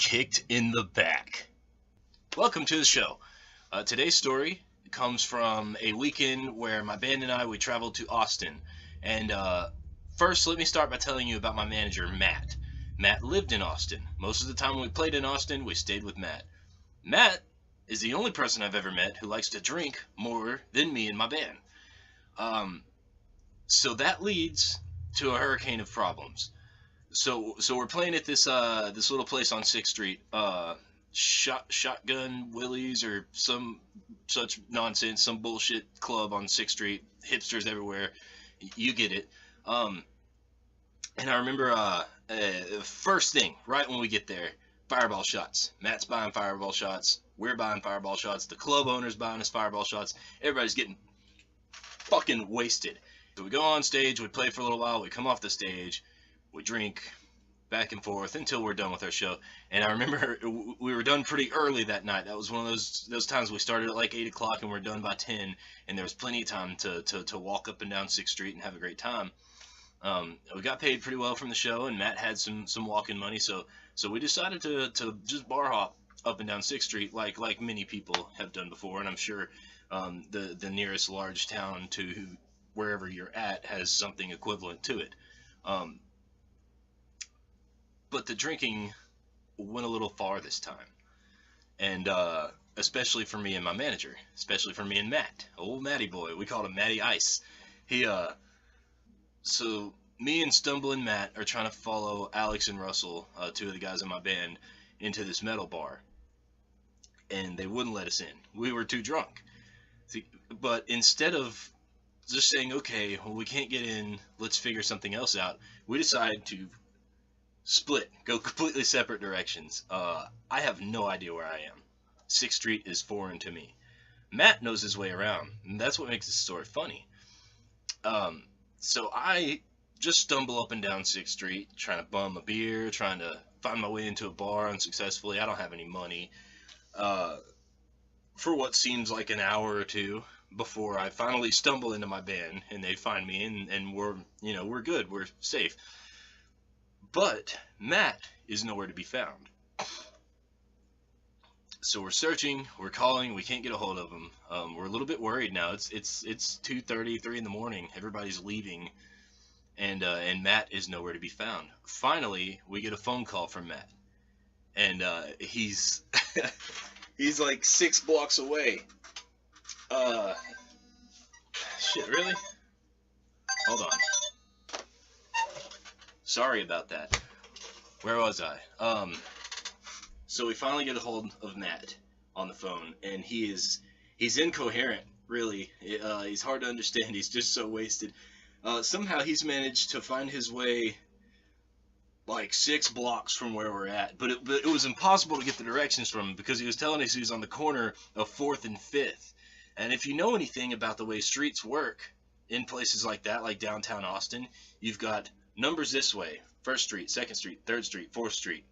kicked in the back. Welcome to the show. Today's story comes from a weekend where my band and we traveled to Austin. And first, let me start by telling you about my manager, Matt. Matt lived in Austin. Most of the time when we played in Austin, we stayed with Matt. Matt is the only person I've ever met who likes to drink more than me and my band. So that leads to a hurricane of problems. So we're playing at this little place on 6th Street, Shotgun Willie's or some such nonsense, some bullshit club on 6th Street, hipsters everywhere, you get it. And I remember first thing, right when we get there, fireball shots. Matt's buying fireball shots, we're buying fireball shots, the club owner's buying us fireball shots, everybody's getting fucking wasted. So we go on stage, we play for a little while, we come off the stage, we drink back and forth until we're done with our show. And I remember we were done pretty early that night. That was one of those times we started at like 8 o'clock and we're done by 10, and there was plenty of time to walk up and down 6th Street and have a great time. We got paid pretty well from the show, and Matt had some walk-in money, so we decided to just bar hop up and down 6th Street like many people have done before, and I'm sure the nearest large town to wherever you're at has something equivalent to it. But the drinking went a little far this time, and especially for me and my manager, especially for me and Matt, old Matty boy. We called him Matty Ice. So me and Stumbling Matt are trying to follow Alex and Russell, two of the guys in my band, into this metal bar, and they wouldn't let us in. We were too drunk. But instead of just saying, okay, well, we can't get in, let's figure something else out, we decided to split, go completely separate directions. I have no idea where I am. 6th Street is foreign to me. Matt knows his way around, and that's what makes this story funny. So I just stumble up and down 6th Street, trying to bum a beer, trying to find my way into a bar unsuccessfully. I don't have any money. For what seems like an hour or two before I finally stumble into my band and they find me, and we're good, we're safe. But Matt is nowhere to be found. So we're searching, we're calling, we can't get a hold of him. We're a little bit worried now. It's 2:30, 3 in the morning. Everybody's leaving, and Matt is nowhere to be found. Finally, we get a phone call from Matt, and he's he's like 6 blocks away. Shit, really? Hold on. Sorry about that. Where was I? So we finally get a hold of Matt on the phone, and he's incoherent, really. He's hard to understand. He's just so wasted. Somehow he's managed to find his way like 6 blocks from where we're at, but it was impossible to get the directions from him because he was telling us he was on the corner of 4th and 5th. And if you know anything about the way streets work in places like that, like downtown Austin, you've got numbers this way: 1st Street, 2nd Street, 3rd Street, 4th Street.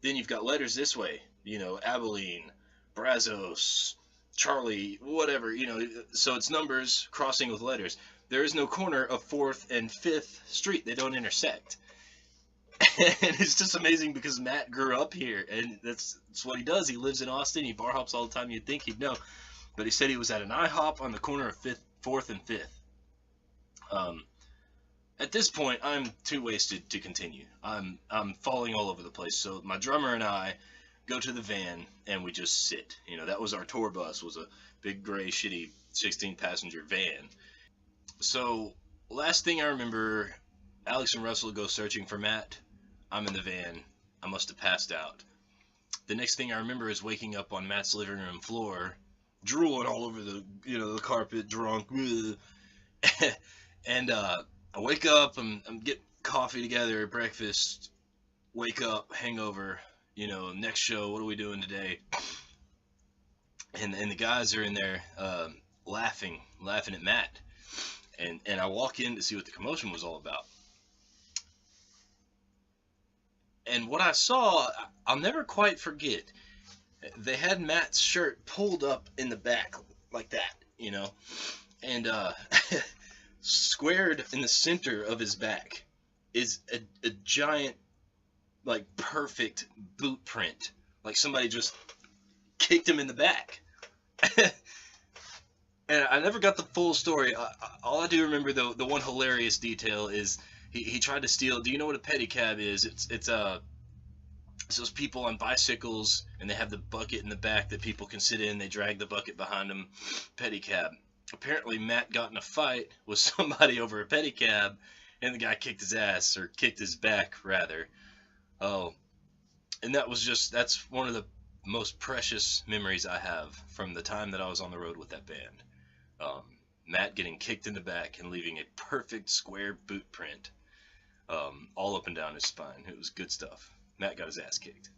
Then you've got letters this way, Abilene, Brazos, Charlie, whatever, so it's numbers crossing with letters. There is no corner of 4th and 5th Street. They don't intersect. And it's just amazing because Matt grew up here, and that's what he does. He lives in Austin. He bar hops all the time. You'd think he'd know. But he said he was at an IHOP on the corner of 4th and 5th. At this point, I'm too wasted to continue. I'm falling all over the place. So my drummer and I go to the van, and we just sit. That was our tour bus, was a big gray shitty 16-passenger van. So last thing I remember, Alex and Russell go searching for Matt. I'm in the van. I must have passed out. The next thing I remember is waking up on Matt's living room floor, drooling all over the carpet, drunk. And I wake up, I'm getting coffee together, breakfast, wake up, hangover, next show, what are we doing today? And the guys are in there laughing at Matt. And I walk in to see what the commotion was all about. And what I saw, I'll never quite forget. They had Matt's shirt pulled up in the back like that, and squared in the center of his back is a giant like perfect boot print, like somebody just kicked him in the back. And I never got the full story. All I do remember, though, the one hilarious detail is he tried to steal. Do you know what a pedicab is? It's those people on bicycles, and they have the bucket in the back that people can sit in. They drag the bucket behind them. Pedicab. Apparently, Matt got in a fight with somebody over a pedicab, and the guy kicked his ass, or kicked his back, rather. Oh, and that's one of the most precious memories I have from the time that I was on the road with that band. Um, Matt getting kicked in the back and leaving a perfect square boot print all up and down his spine. It was good stuff. Matt got his ass kicked.